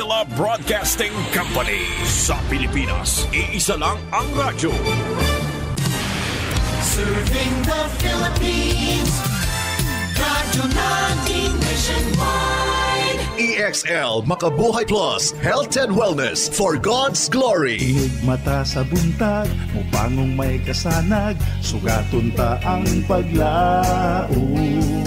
Manila Broadcasting Company. Sa Pilipinas, iisa lang ang radyo. Serving the Philippines, radyo natin nationwide. EXL Makabuhay Plus, Health and Wellness for God's Glory. Mata sa buntag, mupangong may kasanag, sugaton ta ang paglaom.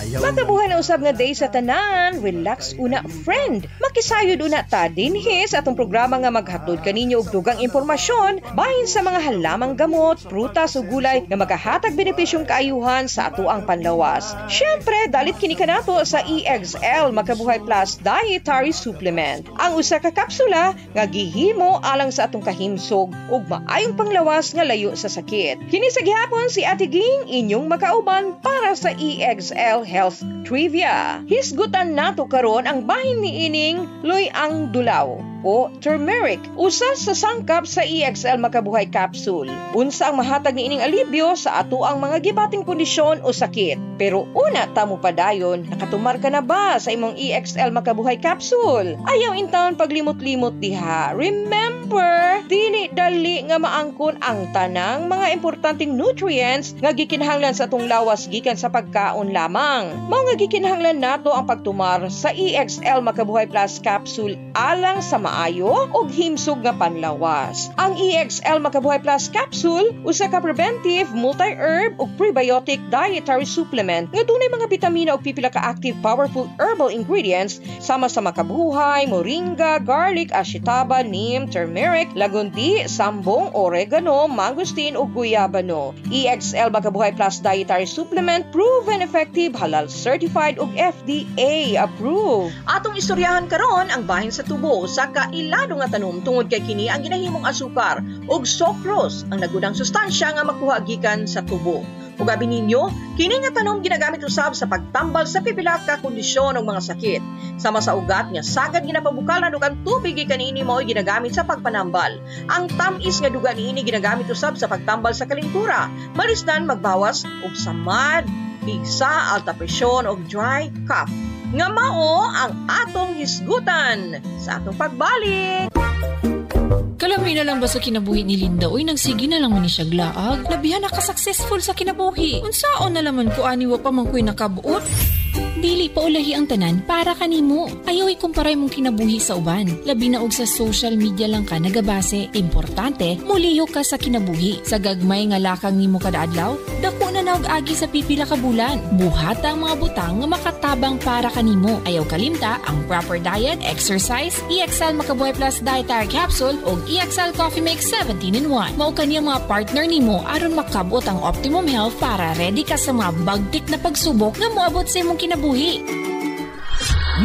Makabuhay na usab nga day sa tanan, relax una friend. Makisayod una ta dinhi sa atong programa nga maghatod kaninyo og dugang impormasyon bahin sa mga halamang gamot, prutas ug gulay nga magahatag benepisyong kaayuhan sa atoang panlawas. Syempre, dalit kini kanato sa EXL Makabuhay Plus Dietary Supplement. Ang usa ka kapsula nga gihimo alang sa atong kahimsog ug maayong panglawas nga layo sa sakit. Kini sa gihapon si Ate Ging inyong makauban para sa EXL Health Trivia. Hisgutan nato karon ang bahin ni ining loy-ang dulaw o turmeric, usa sa sangkap sa EXL Makabuhay Capsule. Unsa ang mahatag ni ining alibyo sa ato ang mga gibating kondisyon o sakit. Pero una tamo padayon, nakatumar ka na ba sa imong EXL Makabuhay Capsule? Ayaw intawon paglimot-limot diha. Remember, dili dali nga maangkon ang tanang mga importanteng nutrients nga gikinahanglan sa atong lawas gikan sa pagkaon lamang. Mao nga gikinahanglan nato ang pagtumar sa EXL Makabuhay Plus Capsule alang sa maayo og himsog nga panlawas. Ang EXL Makabuhay Plus Capsule usa ka preventive, multi-herb ug prebiotic dietary supplement nga dunay mga bitamina ug pipila ka active powerful herbal ingredients sama sa makabuhay, moringa, garlic, ashitaba, neem, turmeric, lagundi, sambong, oregano, mangosteen ug guyabano. EXL Makabuhay Plus Dietary Supplement proven effective, halal certified ug FDA approved. Atong istoryahan karon ang bahin sa tubo sa kailado nga tanom tungod kay kini ang ginahimong asukar ug sucrose ang nagunang sustansya nga makuha gikan sa tubo. Ug abi ninyo, kini nga tanom ginagamit usab sa pagtambal sa pipila ka kondisyon ug mga sakit. Sama sa ugat nga sagad ginapabukalan ug ang tubig kanini mao ginagamit sa pagpanambal. Ang tamis nga duga niini ginagamit usab sa pagtambal sa kalentura, malisdan magbawas og samad, pigsa, alta presyon ug dry cough. Nga mao ang atong hisgutan sa atong pagbalik. Kalamay na lang ba sa kinabuhi ni Linda? Uy, nagsige na lang man ni siya glaag. Labihan na ka-successful sa kinabuhi. Unsaon na laman ko aniwa pa man ko'y nakabuot? Dili pa ulahi ang tanan para kanimo. Ayaw ikumparay mong kinabuhi sa uban. Labi na og sa social media lang ka nagabase. Importante, muliyo ka sa kinabuhi. Sa gagmay nga lakang nimo kada adlaw, dako na naog agi sa pipila ka bulan. Buhat ang mga butang nga makatabang para kanimo. Ayaw kalimta ang proper diet, exercise, EXL Makabuhay Plus Dietary Capsule o EXL Coffee Mix 17-in-1. Mao kaniyang mga partner nimo aron makabot ang optimum health para ready ka sa mga bagtik na pagsubok nga moabot sa imong kinabuhi.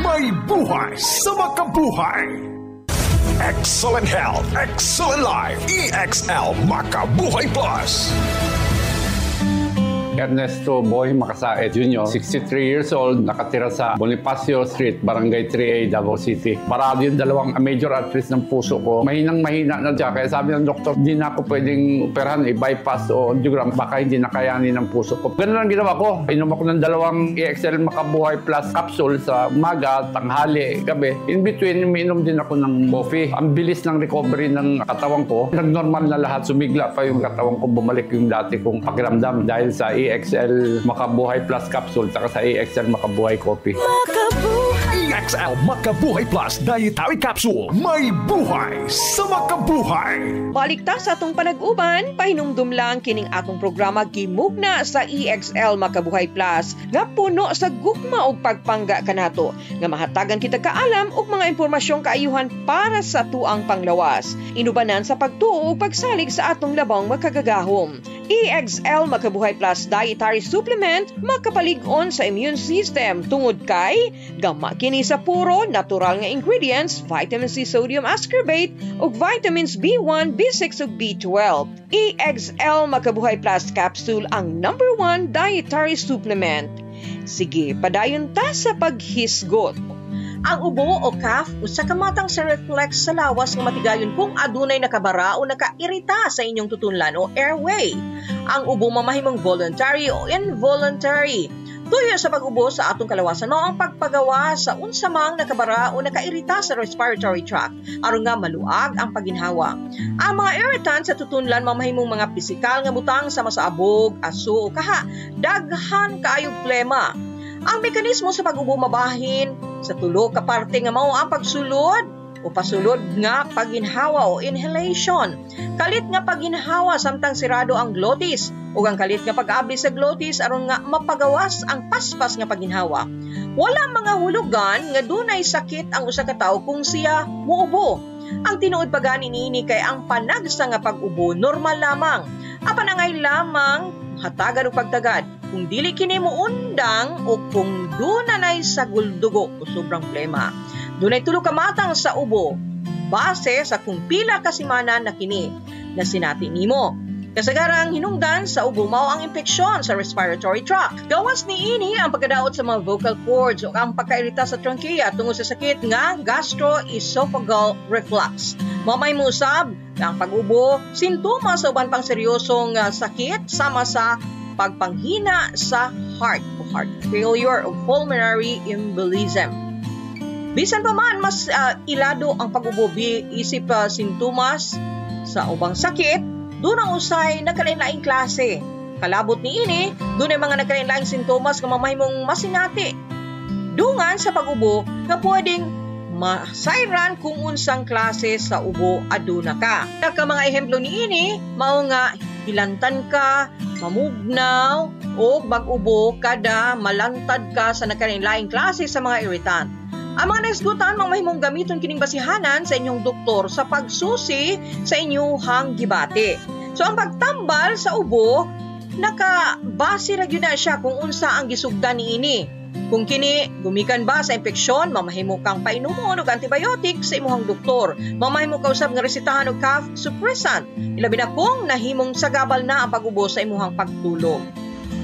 May buhay sa makabuhay. Excellent health, excellent life. EXL Makabuhay Plus. Ernesto Boy Macasaet Jr., 63 years old, nakatira sa Bonifacio Street, Barangay 3A, Davao City. Parado yung dalawang major arteries ng puso ko. Mahinang-mahina na dyan. Kaya sabi ng doktor, hindi na ako pwedeng operahan, i-bypass o angiogram. Baka hindi na kayanin ng puso ko. Ganun lang ginawa ko. Inom ako ng dalawang EXL Makabuhay Plus capsule sa umaga, tanghali, gabi. In between, umiinom din ako ng coffee. Ang bilis ng recovery ng katawan ko. Nag-normal na lahat. Sumigla pa yung katawan ko. Bumalik yung dati kong pakiramdam dahil sa EXL Makabuhay Plus Capsule saka sa EXL Makabuhay Coffee. EXL Makabuhay Plus Dietary Capsule. May buhay sa makabuhay. Balik ta sa atong panag-uban, pahinumdum lang kining atong programa gimugna sa EXL Makabuhay Plus nga puno sa gugma og pagpangga kanato nga mahatagan kita kaalam og mga impormasyong kaayuhan para sa tuang panglawas. Inubanan sa pagtuo ug pagsalig sa atong labang makagagahom. EXL Makabuhay Plus Dietary Supplement makapalig-on sa immune system tungod kay gama kini sa puro natural nga ingredients, vitamin C sodium ascorbate ug vitamins B1, B6 ug B12. EXL Makabuhay Plus Capsule ang #1 dietary supplement. Sige, padayon ta sa paghisgot. Ang ubo o cough usa ka matang sa reflex sa lawas nga matigayon kung adunay nakabara o nakairita sa inyong tutunlan o airway. Ang ubo mamahimong voluntary o involuntary. Tuyo sa pag-ubo sa atong kalawasan mao ang pagpagawa sa unsamang nakabara o nakairita sa respiratory tract aron nga maluag ang paginhawa. Ang mga irritants sa tutunlan mamahimong mga pisikal nga butang sama sa abog, aso o kaha, daghan kaayog plema. Ang mekanismo sa pag-ubo mabahin sa tulo ka parte nga mao ang pagsulod o pasulod nga paginhawa o inhalation. Kalit nga paginhawa samtang sirado ang glotis o ang kalit nga pag-abli sa glotis aron nga mapagawas ang paspas nga paginhawa. Wala mga hulugan nga dunay sakit ang usa ka tawo kung siya muubo. Ang tinuod pa gani niini kay ang panagsa nga pag-ubo normal lamang. Apan angay lamang hatagan og pagtagad kung dili kini moundang o kung dunay saguldugo o sobrang plema. Dunay tulo ka matang sa ubo base sa kung pila ka semana na kini na sinati nimo. Kasagarang hinungdan sa ubo mao ang impeksyon sa respiratory tract. Gawas niini ang pagkadaot sa mga vocal cords o ang pagkairita sa trachea tungod sa sakit nga gastroesophageal reflux. Mamay mo usab ang pag-ubo sintomas sa uban pang seryosong sakit sama sa pagpanghina sa heart o heart failure o pulmonary embolism. Bisan pa man mas ilado ang pag-ubo isip sintomas sa ubang sakit, doon ang usay nagkalain-laing klase. Kalabot niini, doon ay mga nagkalain-laing sintomas nga mamahimong masinati. Dungan sa pag-ubo nga pwedeng masayran kung unsang klase sa ubo aduna ka. Ka mga ehemplo niini, mao nga hilantan ka, mamugnaw, o bag-ubo kada malantad ka sa nagkalain-laing klase sa mga irritant. Ang mga naisgutan mamahimong gamiton kining basihanan sa inyong doktor sa pagsusi sa inyong gibati. So ang pagtambal sa ubo, nakabase ra gyud na siya kung unsa ang gisugdan niini. Kung kini gumikan ba sa impeksyon, mamahimo kang painomon og antibiotic sa imong doktor. Mamahimo ka usab nga resetahan og cough suppressant. Ilabi na kung nahimong sagabal na ang pag-ubo sa imong pagtulog.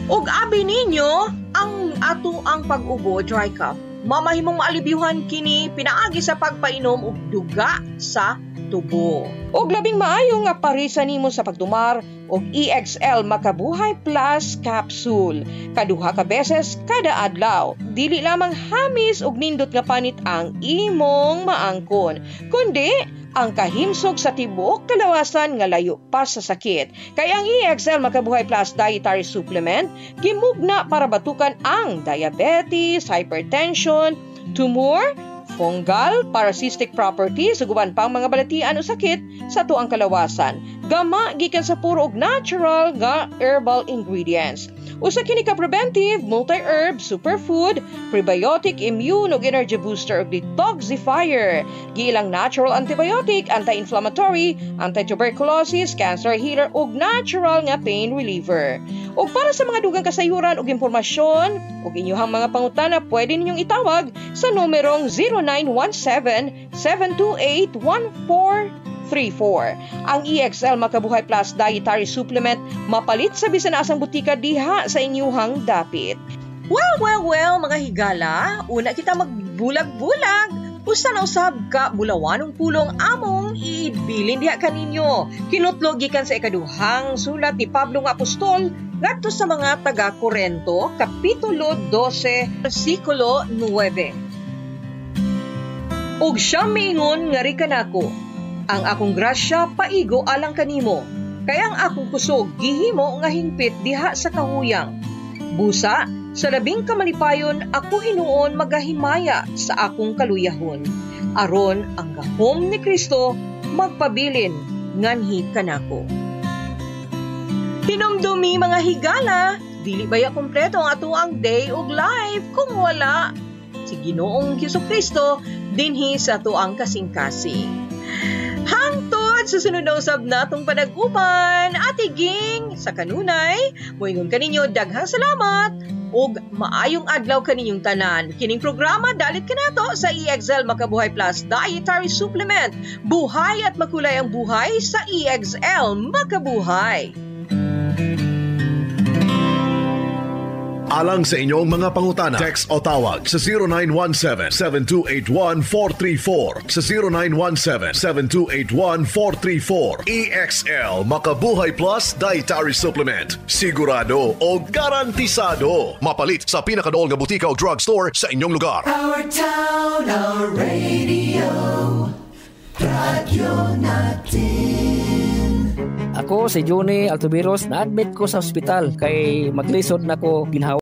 Og abi ninyo ang ato ang pag-ubo dry cough. Mamahimong maalibyuhan kini pinaagi sa pagpainom og duga sa tubo. Og labing maayo nga parisa nimo sa pagtumar og EXL Makabuhay Plus Capsule. Kaduha ka beses kada adlaw. Dili lamang hamis og nindot nga panit ang imong maangkon, kundi ang kahimsog sa tibuok kalawasan nga layo pa sa sakit. Kaya ang EXL Makabuhay Plus Dietary Supplement gimugna para batukan ang diabetes, hypertension, tumor, fungal, parasitic properties ug uban pang mga balatian o sakit sa tuang kalawasan. Gama gikan sa puro og natural nga herbal ingredients. Usa kini ka preventive, multi-herb, superfood, prebiotic, immune ug energy booster ug detoxifier. Giilang natural antibiotic, anti-inflammatory, anti-tuberculosis, cancer healer ug natural nga pain reliever. Ug para sa mga dugang kasayuran ug impormasyon ug inyong mga pangutana, pwede ninyong itawag sa numerong 0917-728-1434. Ang EXL Makabuhay Plus Dietary Supplement mapalit sa bisan asang butika diha sa inyuhang dapit. Well, mga higala, una kita magbulag-bulag. Usa na usab ka bulawanong pulong among ibilin diha kaninyo. Kinutlo gikan sa ikaduhang sulat ni Pablo nga apostol ngadto sa mga taga-Korento, kapitulo 12, bersikulo 9. Og siya miingon nga rikanako, ang akong grasya paigo alang kanimo, kaya ang akong kusog gihimo nga hingpit diha sa kahuyang. Busa, sa labing kamalipayon ako hinuon magahimaya sa akong kaluyahon, aron ang gahom ni Kristo magpabilin nganhi kanako. Hinumdumi mga higala, dili baya kompleto ang atuang day ug life kung wala si Ginoong Hesukristo dinhi sa atuang kasing-kasing. Hangtod sa sunod na usab natong panag-uban at iging sa kanunay, moingon kaninyo daghang salamat ug maayong adlaw kaninyong tanan. Kining programa dalit kanato sa EXL Makabuhay Plus Dietary Supplement. Buhay at makulay ang buhay sa EXL Makabuhay. Alang sa inyong mga pangutana, text o tawag sa 0917-7281-434 sa 0917-7281-434. EXL Makabuhay Plus Dietary Supplement. Sigurado o garantisado. Mapalit sa pinakadool nga butika o drugstore sa inyong lugar. Our town, our radio. Radyo natin. Ako si Johnny Altubiros, na-admit ko sa ospital kay maglisod na ko ginhawa.